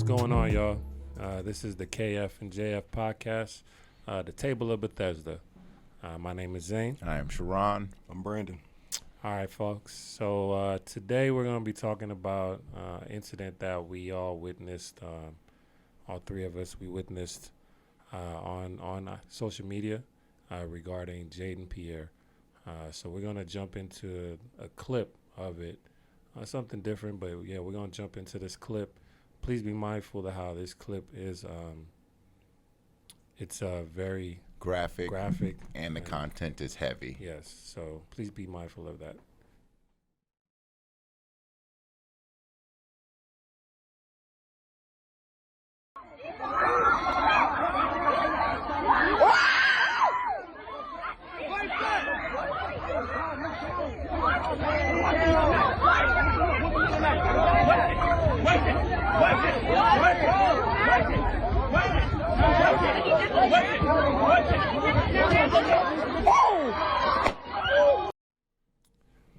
going on, y'all? This is the Kf&Jf podcast, the Table of Bethesda. My name is Zane. I am Sharon. I'm Brandon. All right, folks. So today we're going to be talking about an incident that we all witnessed. All three of us, we witnessed on social media regarding Jaden Pierre. So we're going to jump into a clip of it. Something different, but yeah, we're going to jump into this clip. Please be mindful of how this clip is. It's very Graphic, and the and content is heavy. yes. So please be mindful of that.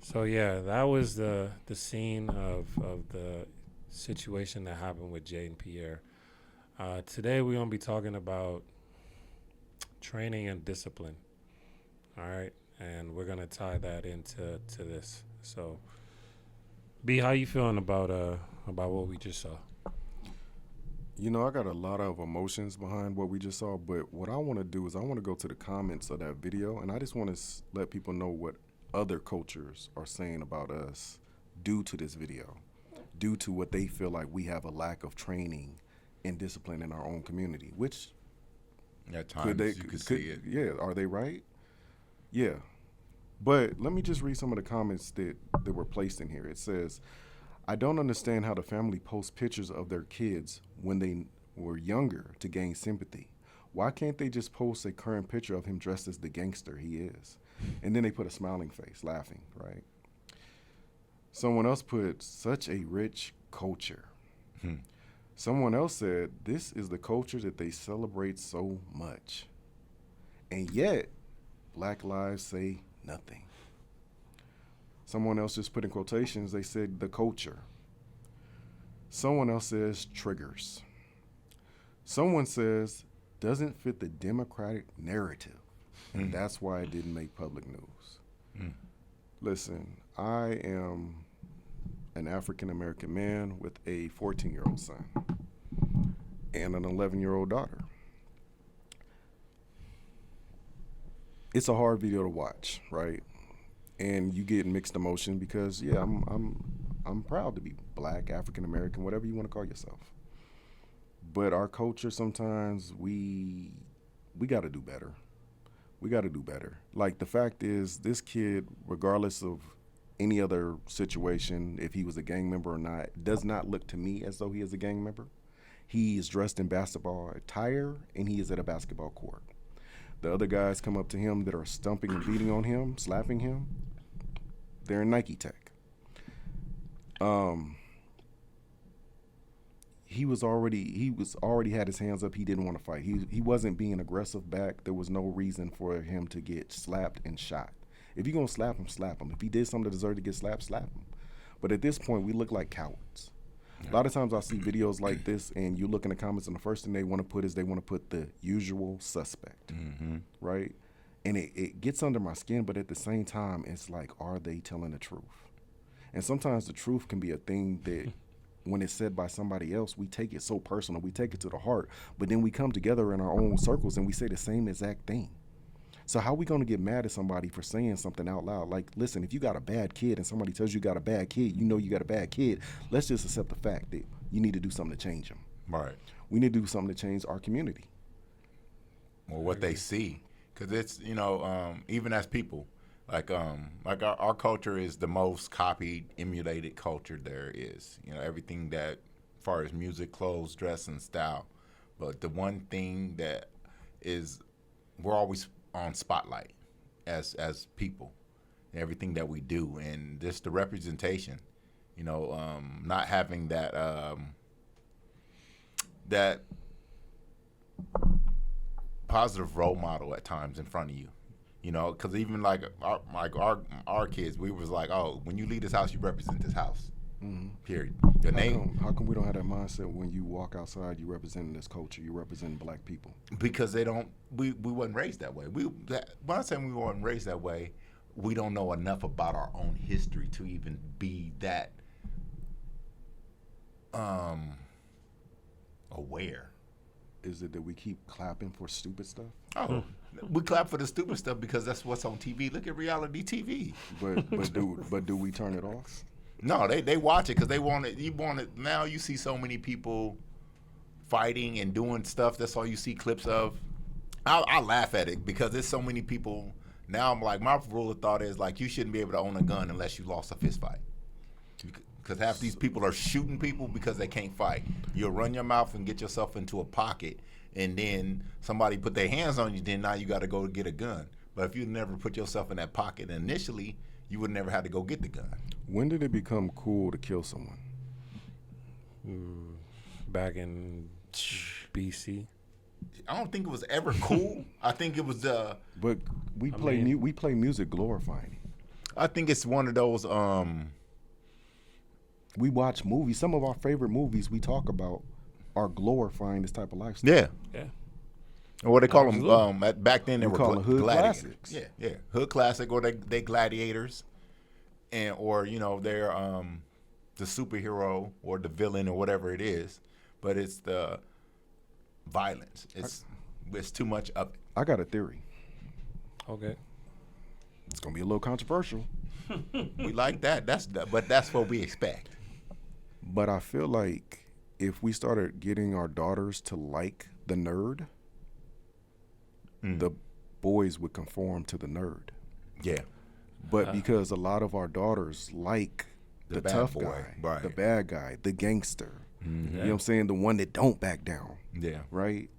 So yeah, that was the scene of the situation that happened with Jaden Pierre. Today we're gonna be talking about training and discipline. All right, and we're gonna tie that into this. So, B, how you feeling about what we just saw? You know, I got a lot of emotions behind what we just saw, but what I want to do is I want to go to the comments of that video, and I just want to let people know what other cultures are saying about us due to this video, due to what they feel like we have a lack of training and discipline in our own community, which At times you could see it. Yeah, are they right? Yeah. But let me just read some of the comments that were placed in here. It says, I don't understand how the family posts pictures of their kids when they were younger to gain sympathy. Why can't they just post a current picture of him dressed as the gangster he is? And then they put a smiling face, laughing, right? Someone else put, such a rich culture. Someone else said, this is the culture that they celebrate so much. And yet, Black lives say nothing. Someone else just put in quotations, they said the culture. Someone else says triggers. Someone says doesn't fit the Democratic narrative, and that's why it didn't make public news. Listen, I am an African-American man with a 14-year-old son and an 11-year-old daughter. It's a hard video to watch, right? And you get mixed emotion because, yeah, I'm proud to be Black, African American, whatever you want to call yourself. But our culture sometimes we got to do better. We got to do better. Like, the fact is, this kid, regardless of any other situation, if he was a gang member or not, does not look to me as though he is a gang member. He is dressed in basketball attire, and he is at a basketball court. The other guys come up to him that are stumping and beating on him, slapping him. They're in Nike Tech. He was already had his hands up. He didn't want to fight. He wasn't being aggressive back. There was no reason for him to get slapped and shot. If you're gonna slap him, slap him. If he did something that deserved to get slapped, slap him. But at this point, we look like cowards. A lot of times I see videos like this, and you look in the comments, and the first thing they want to put is they want to put the usual suspect, right? And it gets under my skin, but at the same time, it's like, are they telling the truth? And sometimes the truth can be a thing that when it's said by somebody else, we take it so personal, we take it to the heart, but then we come together in our own circles and we say the same exact thing. So how are we going to get mad at somebody for saying something out loud? Like, listen, if you got a bad kid and somebody tells you got a bad kid, you know you got a bad kid, let's just accept the fact that you need to do something to change him. Right. We need to do something to change our community. Or what they see. Because it's, even as people, like our culture is the most copied, emulated culture there is. Everything that, as far as music, clothes, dress, and style. But the one thing that is, we're always on spotlight as people, everything that we do, and just the representation, not having that positive role model at times in front of you, because even like our kids, we was like, oh, when you leave this house, you represent this house. Period. Your name. How come we don't have that mindset when you walk outside, you representing this culture, you representing black people? Because they don't. We wasn't raised that way. When I say we weren't raised that way, we don't know enough about our own history to even be that aware. Is it that we keep clapping for stupid stuff? Oh, we clap for the stupid stuff because that's what's on TV. Look at reality TV. But do we turn it off? No, they watch it because they want it. You want it now. You see so many people fighting and doing stuff. That's all you see clips of. I laugh at it because there's so many people. Now I'm like, my rule of thought is like, you shouldn't be able to own a gun unless you lost a fist fight. Because half these people are shooting people because they can't fight. You'll run your mouth and get yourself into a pocket, and then somebody put their hands on you, then now you got to go get a gun. But if you never put yourself in that pocket initially, you would never have to go get the gun. When did it become cool to kill someone? Back in BC. I don't think it was ever cool. I think it was But we play music glorifying it. I think it's one of those We watch movies. Some of our favorite movies we talk about are glorifying this type of lifestyle. yeah. Yeah. Or what they call Absolutely. them back then they We were call them hood gladiators. classics. Yeah. Hood classic, or they gladiators, and or they're the superhero or the villain or whatever it is, but it's the violence. It's too much of it. I got a theory. Okay. It's gonna be a little controversial, We like that. But that's what we expect. but I feel like if we started getting our daughters to like the nerd, the boys would conform to the nerd. Yeah. But because a lot of our daughters like the bad tough boy, guy, right. the bad guy, the gangster, you Mm-hmm. know what I'm saying? The one that don't back down, Yeah. right?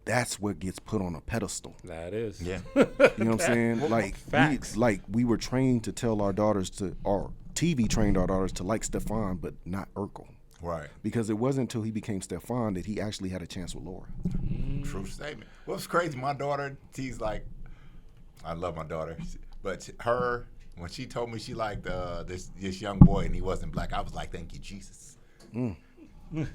That's what gets put on a pedestal. That is. Yeah. You know what I'm saying? Facts. We were trained to tell our daughters or TV trained our daughters to like Stefan, but not Urkel. Right. Because it wasn't until he became Stefan that he actually had a chance with Laura. True statement. What's crazy, my daughter, she's like, I love my daughter, but when she told me she liked this young boy and he wasn't black, I was like, thank you, Jesus.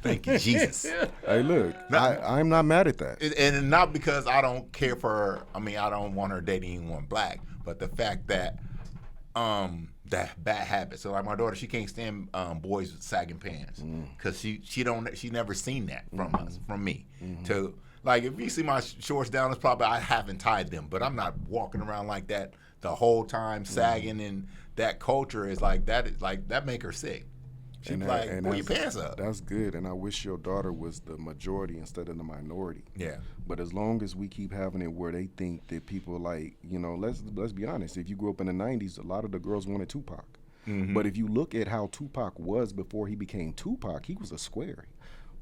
Thank you, Jesus. Hey, look, I'm not mad at that. And not because I don't care for her. I mean, I don't want her dating anyone black, but the fact that that bad habit. So like my daughter, she can't stand boys with sagging pants because she never seen that from us, from me. To like, if you see my shorts down, it's probably I haven't tied them, but I'm not walking around like that the whole time sagging. And that culture is like that make her sick. She's like, pull your pants up. That's good, and I wish your daughter was the majority instead of the minority. Yeah. But as long as we keep having it where they think that people like, let's be honest. If you grew up in the '90s, a lot of the girls wanted Tupac. But if you look at how Tupac was before he became Tupac, he was a square.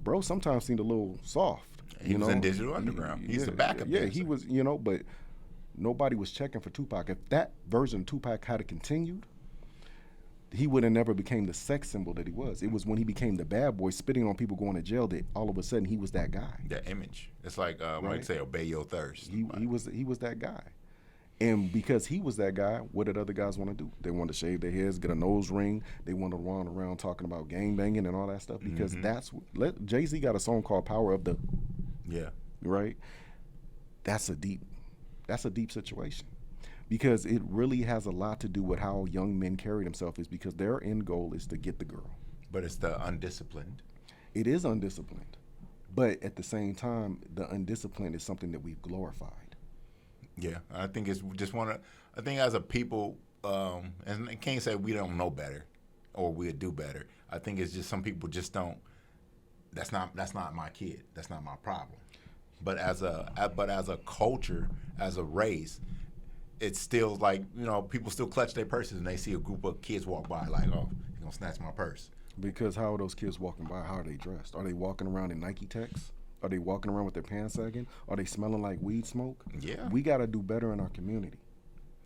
Bro sometimes seemed a little soft. He was in Digital Underground. He's the backup Yeah, dancer. he was, but nobody was checking for Tupac. If that version of Tupac had continued, he would have never became the sex symbol that he was. It was when he became the bad boy spitting on people going to jail that all of a sudden he was that guy. That image. It's like when Right. they say obey your thirst. He was that guy. And because he was that guy, what did other guys want to do? They wanted to shave their heads, get a nose ring. They wanted to run around talking about gang banging and all that stuff because Jay-Z got a song called Power of the, Yeah. right? That's a deep situation. Because it really has a lot to do with how young men carry themselves, is because their end goal is to get the girl. But it's the undisciplined. It is undisciplined. But at the same time, the undisciplined is something that we've glorified. Yeah, I think it's just I think as a people, and I can't say we don't know better or we'll do better. I think it's just some people just don't. That's not my kid. That's not my problem. But as a culture, as a race, it's still like, people still clutch their purses and they see a group of kids walk by like, oh, he's gonna snatch my purse. Because how are those kids walking by? How are they dressed? Are they walking around in Nike Techs? Are they walking around with their pants sagging? Are they smelling like weed smoke? Yeah. We got to do better in our community.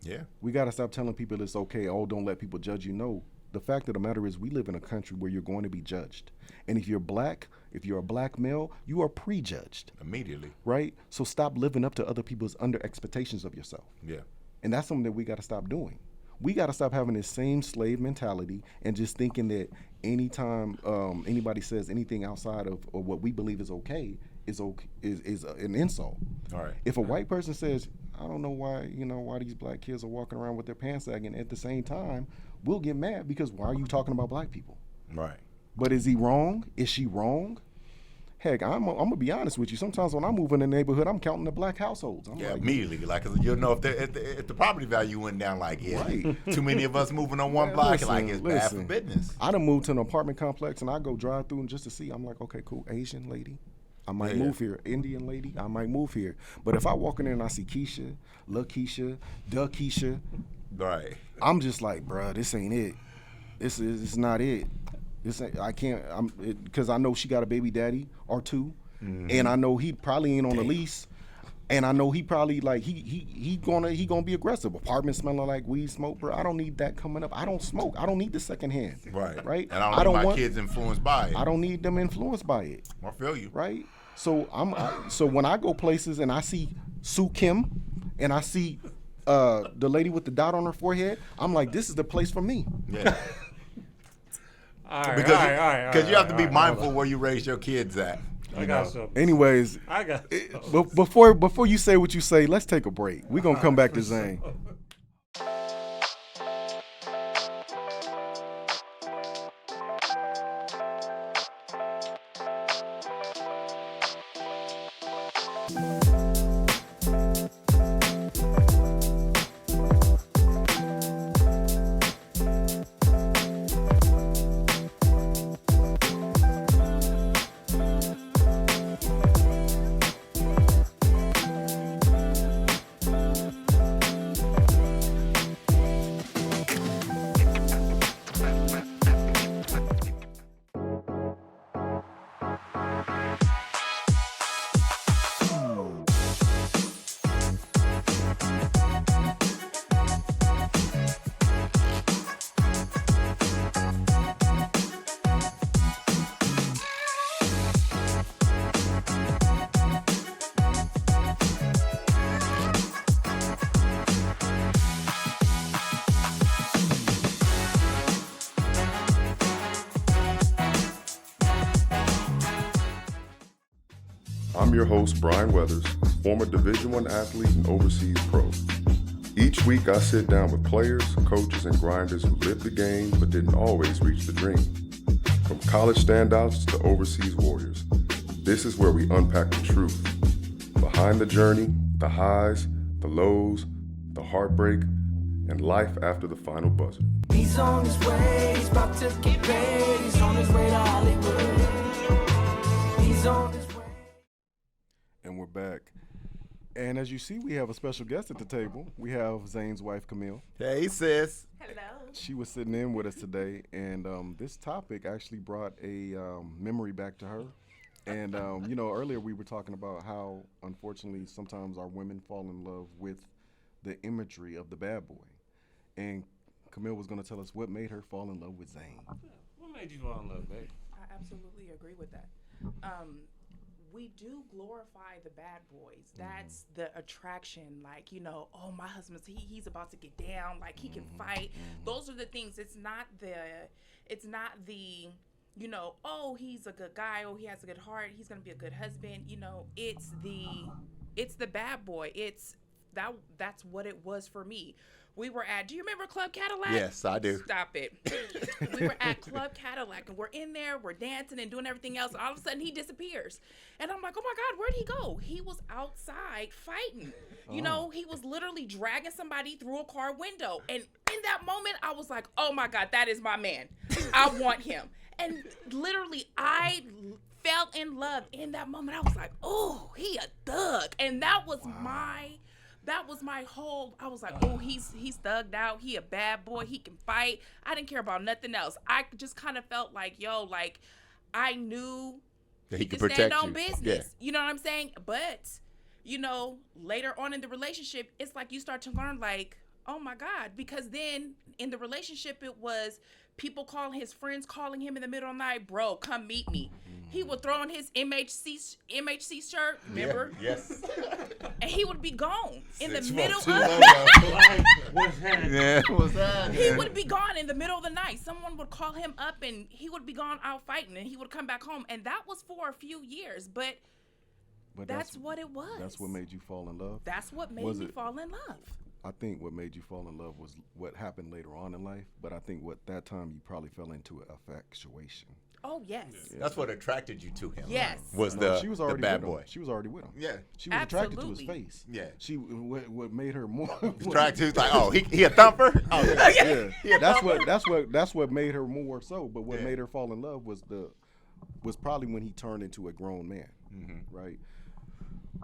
Yeah. We got to stop telling people it's okay. Oh, don't let people judge you. No. The fact of the matter is we live in a country where you're going to be judged. And if you're a black male, you are prejudged. Immediately. Right? So stop living up to other people's under expectations of yourself. Yeah. And that's something that we got to stop doing. We got to stop having this same slave mentality and just thinking that anytime anybody says anything outside of or what we believe is okay is an insult. All right. If a white person says, I don't know why these black kids are walking around with their pants sagging, at the same time, we'll get mad because why are you talking about black people? Right. But is he wrong? Is she wrong? Heck, I'm gonna be honest with you. Sometimes when I move in the neighborhood, I'm counting the black households. I'm like, immediately, like, 'cause you'll know if the property value went down, like, Right. too many of us moving on one block, like, it's bad for business. I done moved to an apartment complex and I go drive through and just to see. I'm like, okay, cool. Asian lady, I might move here. Indian lady, I might move here. But if I walk in there and I see Keisha, LaKeisha, Keisha, Right. I'm just like, bruh, this ain't it. It's not it. I can't. Because I know she got a baby daddy or two, and I know he probably ain't on the lease, and I know he probably like he gonna be aggressive. Apartment smelling like weed smoke, bro. I don't need that coming up. I don't smoke. I don't need the secondhand. Right. And I don't need my kids influenced by it. I don't need them influenced by it. I feel you. Right. So so when I go places and I see Sue Kim, and I see the lady with the dot on her forehead, I'm like, this is the place for me. Yeah. Because Because you have to be mindful where you raise your kids at. I got something. Anyways, I got before you say what you say, let's take a break. We're gonna come back to Zane. I'm your host, Brian Weathers, former Division I athlete and overseas pro. Each week, I sit down with players, coaches, and grinders who lived the game but didn't always reach the dream. From college standouts to overseas warriors, this is where we unpack the truth. Behind the journey, the highs, the lows, the heartbreak, and life after the final buzzer. He's on his way, he's about to get paid, he's on his way to Hollywood. He's on his way. And we're back. And as you see, we have a special guest at the table. We have Zane's wife, Camille. Hey, sis. Hello. She was sitting in with us today, and this topic actually brought a memory back to her. And, earlier we were talking about how, unfortunately, sometimes our women fall in love with the imagery of the bad boy. And Camille was going to tell us what made her fall in love with Zane. What made you fall in love, babe? I absolutely agree with that. We do glorify the bad boys. That's the attraction. Like, oh, my husband's he's about to get down. Like, he can fight. Those are the things. It's not the, oh, he's a good guy. Oh, he has a good heart. He's gonna be a good husband. It's the bad boy. That's what it was for me. We were at, do you remember Club Cadillac? Yes, I do. Stop it. We were at Club Cadillac, and we're in there, we're dancing and doing everything else, and all of a sudden he disappears. And I'm like, oh my God, where'd he go? He was outside fighting. He was literally dragging somebody through a car window. And in that moment, I was like, oh my God, that is my man. I want him. And literally, I fell in love in that moment. I was like, oh, he a thug. And that was my whole, I was like, oh, he's thugged out. He a bad boy. He can fight. I didn't care about nothing else. I just kind of felt like, I knew That he could could stand protect on you. business. Yeah. You know what I'm saying? But, later on in the relationship, it's like you start to learn like, oh my God, because then in the relationship, it was people his friends calling him in the middle of the night, bro, come meet me. He would throw on his MHC shirt, remember? Yeah. Yes. And he would be gone in the 6'4", middle 2 of logo. Yeah, what's that? He would be gone in the middle of the night. Someone would call him up and he would be gone out fighting and he would come back home. And that was for a few years. But that's what it was. That's what made you fall in love? That's what made Was me it- fall in love. I think what made you fall in love was what happened later on in life, but I think what that time you probably fell into an infatuation. Oh, yes. That's what attracted you to him. Yes. Was No, the she was the already bad with him. boy. She was already with him. Yeah. She was attracted to his Absolutely. face. Yeah. She what made her more Attracted. He was like, oh, he a thumper. Oh, yeah. Yeah, that's what made her more so. But what made her fall in love was probably when he turned into a grown man, right?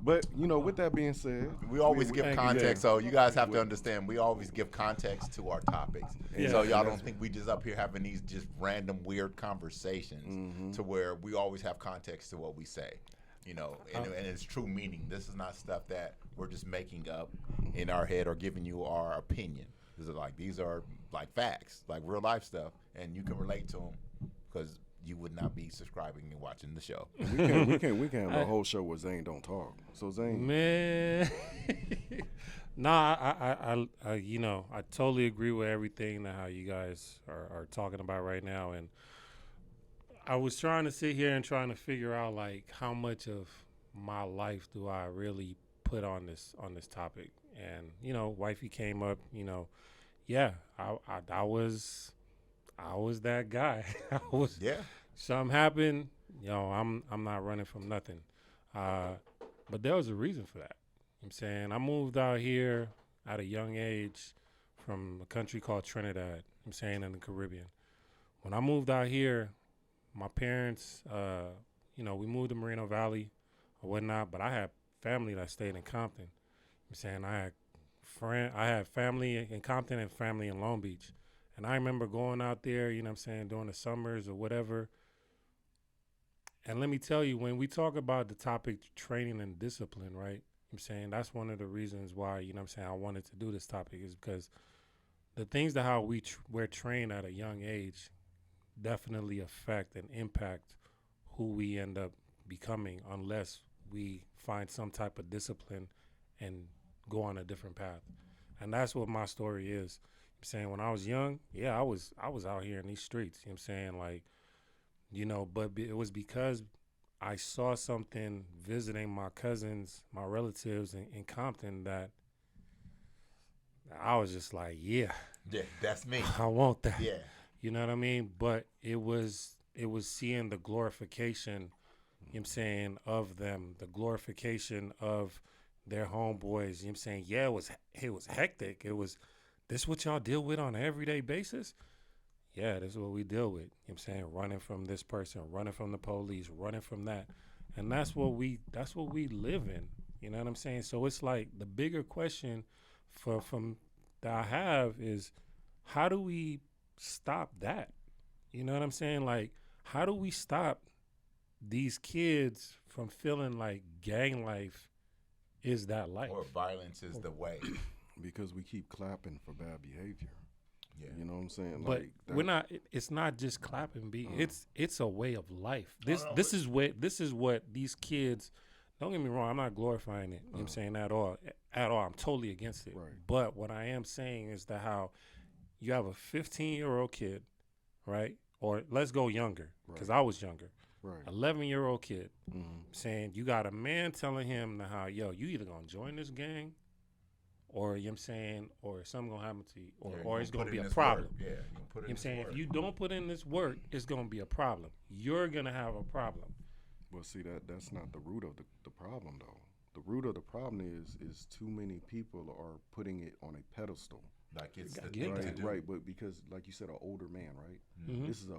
But with that being said, We always give thank you. context, so you guys have to understand. We always give context to our topics, Yeah. so y'all don't think we just up here having these just random weird conversations. To where we always have context to what we say, and it's true meaning. This is not stuff that we're just making up in our head or giving you our opinion. These are like facts, like real life stuff, and you can relate to them because you would not be subscribing and watching the show. we can have a whole show where Zane don't talk. So Zane, Man, nah, I totally agree with everything that how you guys are talking about right now, and I was trying to sit here and trying to figure out like how much of my life do I really put on this topic, and wifey came up, yeah, I was that guy. Something happened, I'm not running from nothing. But there was a reason for that. I'm saying I moved out here at a young age from a country called Trinidad. I'm saying in the Caribbean. When I moved out here, my parents, we moved to Moreno Valley or whatnot, but I had family that stayed in Compton. I'm saying I had family in Compton and family in Long Beach. And I remember going out there, during the summers or whatever. And let me tell you, when we talk about the topic training and discipline, right? I'm saying that's one of the reasons why, I wanted to do this topic is because the things that how we're trained at a young age definitely affect and impact who we end up becoming unless we find some type of discipline and go on a different path. And that's what my story is. I'm saying when I was young, yeah, I was out here in these streets, but it was because I saw something visiting my cousins, my relatives in Compton that I was just like, yeah, that's me. I want that. Yeah. You know what I mean? But it was seeing the glorification, of them, the glorification of their homeboys. Yeah, it was hectic. It was, this what y'all deal with on an everyday basis? Yeah, this is what we deal with. Running from this person, running from the police, running from that. And that's what we live in. You know what I'm saying? So it's like the bigger question from that I have is how do we stop that? You know what I'm saying? Like, how do we stop these kids from feeling like gang life is that life? Or violence is the way. because we keep clapping for bad behavior. Yeah. You know what I'm saying? But Like that, we're not. It's not just clapping. It's a way of life. This is what these kids. Don't get me wrong. I'm not glorifying it. You know what I'm saying at all. At all. I'm totally against it. Right. But what I am saying is that how you have a 15-year-old kid, right? Or let's go younger, because I was younger. right. 11-year-old kid Mhm. saying you got a man telling him that how, yo, you either gonna join this gang, or you know what I'm saying, or something gonna happen to you, or it's gonna be a problem. Yeah, you You can put know what I'm in saying? this If work. you don't put in this work, it's gonna be a problem. You're gonna have a problem. Well, see that's not the root of the problem though. The root of the problem is too many people are putting it on a pedestal. Like it's the get thing to Right, do. right, but because like you said, an older man, right? Mhm. This is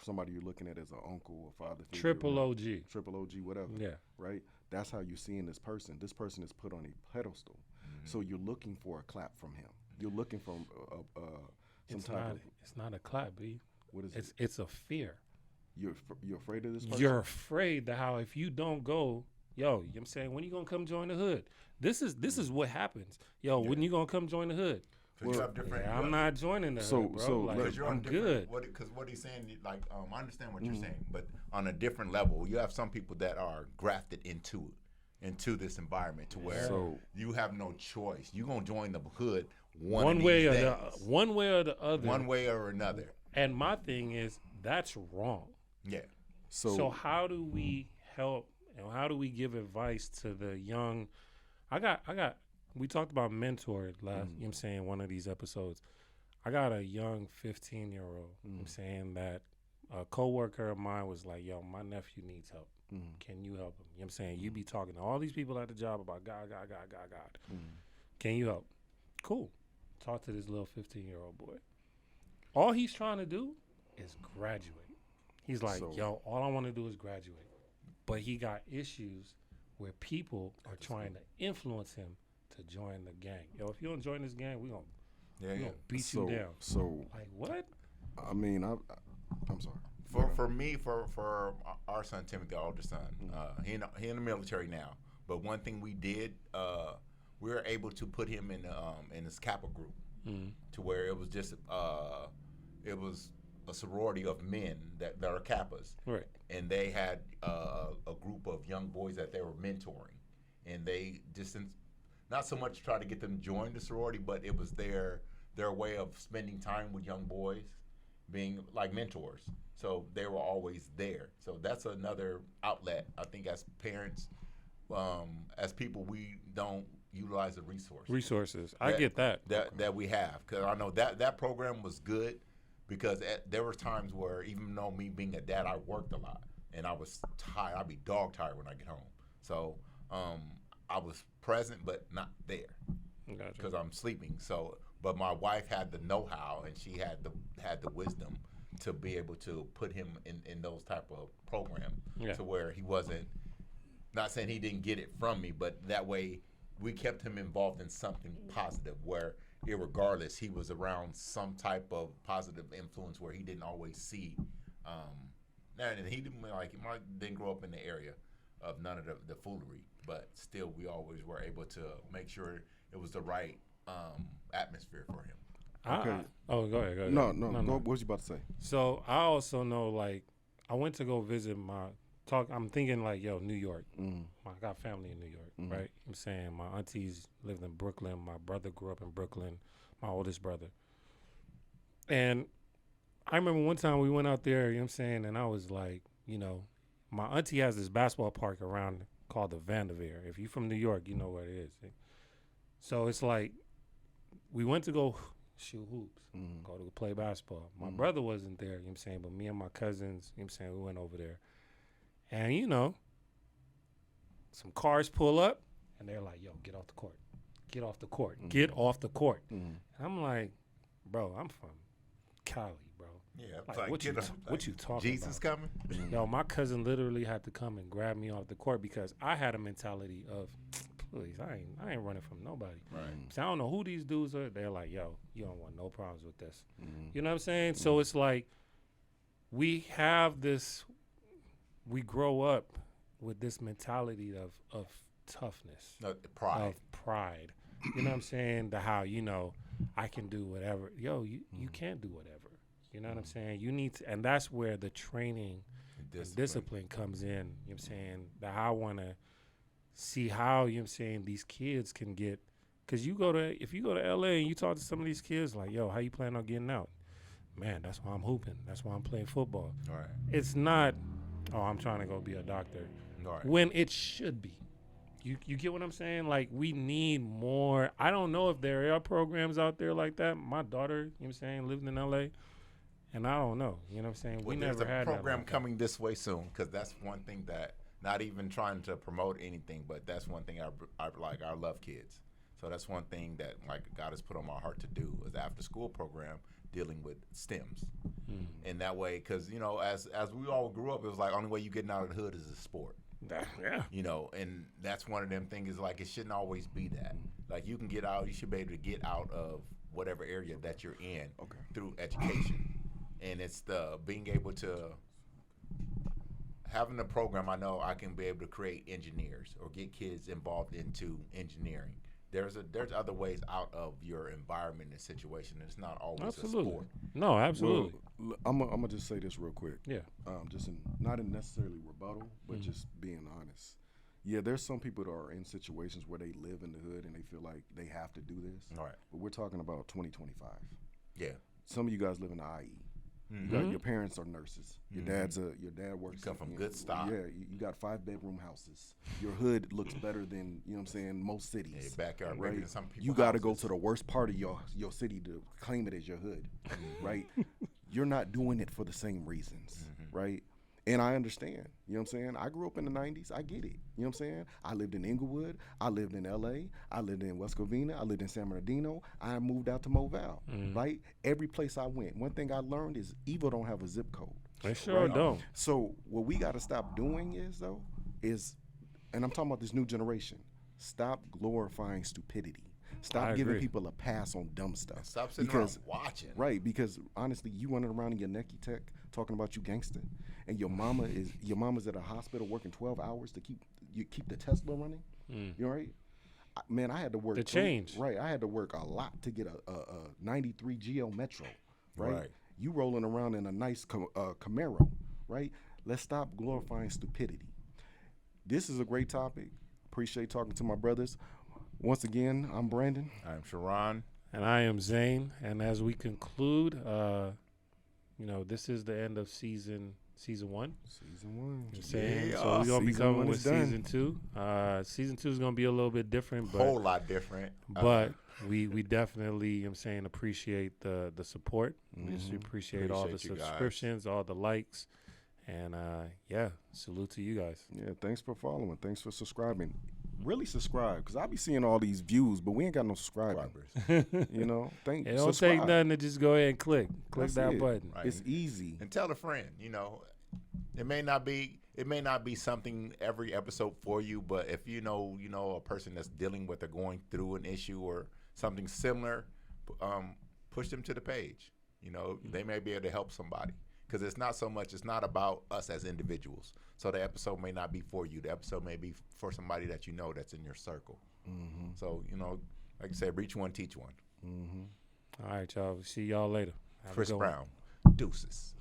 somebody you're looking at as an uncle or father figure, Triple right? OG. triple OG, whatever. Yeah. Right. That's how you're seeing this person. This person is put on a pedestal, so you're looking for a clap from him. You're looking for some type of It's not a clap, B. what is it? It's a fear. You're afraid of this person. You're afraid that how if you don't go, yo, you know what I'm saying, when you gonna come join the hood? This is what happens. Yo, when you gonna come join the hood? 'Cause you have different. Yeah, I'm not joining the So- hood, bro. so like, let- Because you're on I'm different. good. Because what he's saying, like, I understand what you're saying, but on a different level, you have some people that are grafted into this environment to where So- you have no choice. You're gonna join the hood one of way these or days. one way or the other. One way or another. And my thing is that's wrong. Yeah. So how do we help and how do we give advice to the young? We talked about mentor last, you know what I'm saying, one of these episodes. I got a young 15-year-old, you know what I'm saying, that a coworker of mine was like, yo, my nephew needs help. Can you help him? You know what I'm saying? You be talking to all these people at the job about God. Can you help? Cool. Talk to this little 15-year-old boy. All he's trying to do is graduate. He's like, yo, all I want to do is graduate. But he got issues where people are trying to influence him to join the gang. Yo, if you don't join this gang, we gonna beat you down. So, like, what? I mean, I'm sorry. For me, for our son Timothy, our older son, he in the military now. But one thing we did, we were able to put him in this Kappa group, to where it was just it was a sorority of men that are Kappas, Right. and they had a group of young boys that they were mentoring, and they just not so much try to get them to join the sorority, but it was their way of spending time with young boys, being like mentors. So they were always there. So that's another outlet. I think as parents, as people, we don't utilize the resources. I get that. That we have, because I know that program was good, because there were times where, even though me being a dad, I worked a lot and I was tired. I'd be dog tired when I get home. So I was present but not there because I'm sleeping. So, but my wife had the know-how, and she had the wisdom to be able to put him in those type of programs, to where he wasn't, not saying he didn't get it from me, but that way we kept him involved in something positive, where irregardless he was around some type of positive influence where he didn't always see. And he didn't grow up in the area of none of the foolery, but still we always were able to make sure it was the right atmosphere for him. Okay. Go ahead. No. What was you about to say? So I also know, like, I went to go visit I'm thinking like, yo, New York. I got family in New York, right? I'm saying my aunties lived in Brooklyn. My brother grew up in Brooklyn, my oldest brother. And I remember one time we went out there, you know what I'm saying, and I was like, you know, my auntie has this basketball park around called the Vanderveer. If you're from New York, you know what it is. So it's like we went to go shoot hoops, go to play basketball. My brother wasn't there, you know what I'm saying, but me and my cousins, you know what I'm saying, we went over there. And, you know, some cars pull up, and they're like, yo, get off the court. Get off the court. Get off the court. And I'm like, bro, I'm from Cali, bro. Yeah, like, what you talking Jesus about? coming? Yo, my cousin literally had to come and grab me off the court, because I had a mentality of, please, I ain't running from nobody. Right. So I don't know who these dudes are. They're like, yo, you don't want no problems with this. You know what I'm saying? So it's like we have this, we grow up with this mentality of toughness, Pride. of pride. You know what I'm saying? How, you know, I can do whatever. Yo, you can't do whatever. You know what I'm saying? You need to, and that's where the training and discipline comes in. You know what I'm saying? That I want to see how, you know what I'm saying, these kids can get, because if you go to LA and you talk to some of these kids, like, yo, how you plan on getting out? Man, that's why I'm hooping. That's why I'm playing football. All right. It's not, oh, I'm trying to go be a doctor. All right. When it should be. You get what I'm saying? Like, we need more. I don't know if there are programs out there like that. My daughter, you know what I'm saying, lived in LA, and I don't know. You know what I'm saying? Well, we there's never a had program that coming this way soon, because that's one thing that, not even trying to promote anything, but that's one thing I like. I love kids. So that's one thing that, like, God has put on my heart to do, is after school program dealing with STEMs. And that way, because, you know, as we all grew up, it was like, only way you getting out of the hood is a sport. Yeah. You know, and that's one of them things, is like, it shouldn't always be that. Like, you can get out, you should be able to get out of whatever area that you're in through education. And it's the being able to, having a program, I know I can be able to create engineers or get kids involved into engineering. There's other ways out of your environment and situation. It's not always a sport. No, absolutely. Well, I'm gonna just say this real quick. Yeah. Not in necessarily rebuttal, but just being honest. Yeah, there's some people that are in situations where they live in the hood and they feel like they have to do this. All right. But we're talking about 2025. Yeah. Some of you guys live in the IE. You got your parents are nurses. Your dad works. You come from in, good stock. Yeah, you got 5-bedroom houses. Your hood looks better than, you know what I'm saying, most cities. Yeah, your backyard bigger than some people's You got to go houses. to the worst part of your city to claim it as your hood, right? You're not doing it for the same reasons, right? And I understand, you know what I'm saying? I grew up in the 90s. I get it, you know what I'm saying? I lived in Inglewood. I lived in L.A. I lived in West Covina. I lived in San Bernardino. I moved out to Mobile, right? Every place I went, one thing I learned is evil don't have a zip code. They sure don't. So what we got to stop doing is, and I'm talking about this new generation, stop glorifying stupidity. Stop giving agree. people a pass on dumb stuff. Stop sitting around watching. Right, because honestly, you running around in your necky tech talking about you gangster, and your mama's at a hospital working 12 hours to keep the Tesla running. You right? Man, I had to work. The change. Right, I had to work a lot to get a 93 GL Metro. Right. You rolling around in a nice Camaro. Right. Let's stop glorifying stupidity. This is a great topic. Appreciate talking to my brothers. Once again, I'm Brandon. I'm Sharon. And I am Zane. And as we conclude, this is the end of season 1. Season 1. You know what I'm saying? So we're gonna be Season coming 1 with is done. season 2. Season 2 is gonna be a little bit different, but Whole lot different. but we definitely, you know what I'm saying, appreciate the support. We just appreciate all the Appreciate you guys. subscriptions, all the likes, and salute to you guys. Yeah, thanks for following. Thanks for subscribing. Really subscribe, because I be seeing all these views, but we ain't got no subscribers. You know, It don't subscribe. take nothing to just go ahead and click That's that it. button. Right. It's easy. And tell a friend. It may not be something every episode for you, but if you know a person that's dealing with or going through an issue or something similar, push them to the page. They may be able to help somebody, because it's not about us as individuals. So the episode may not be for you. The episode may be for somebody that that's in your circle. So like I said, reach one, teach one. All right, y'all. See y'all later. Have a Chris good one. Brown, deuces.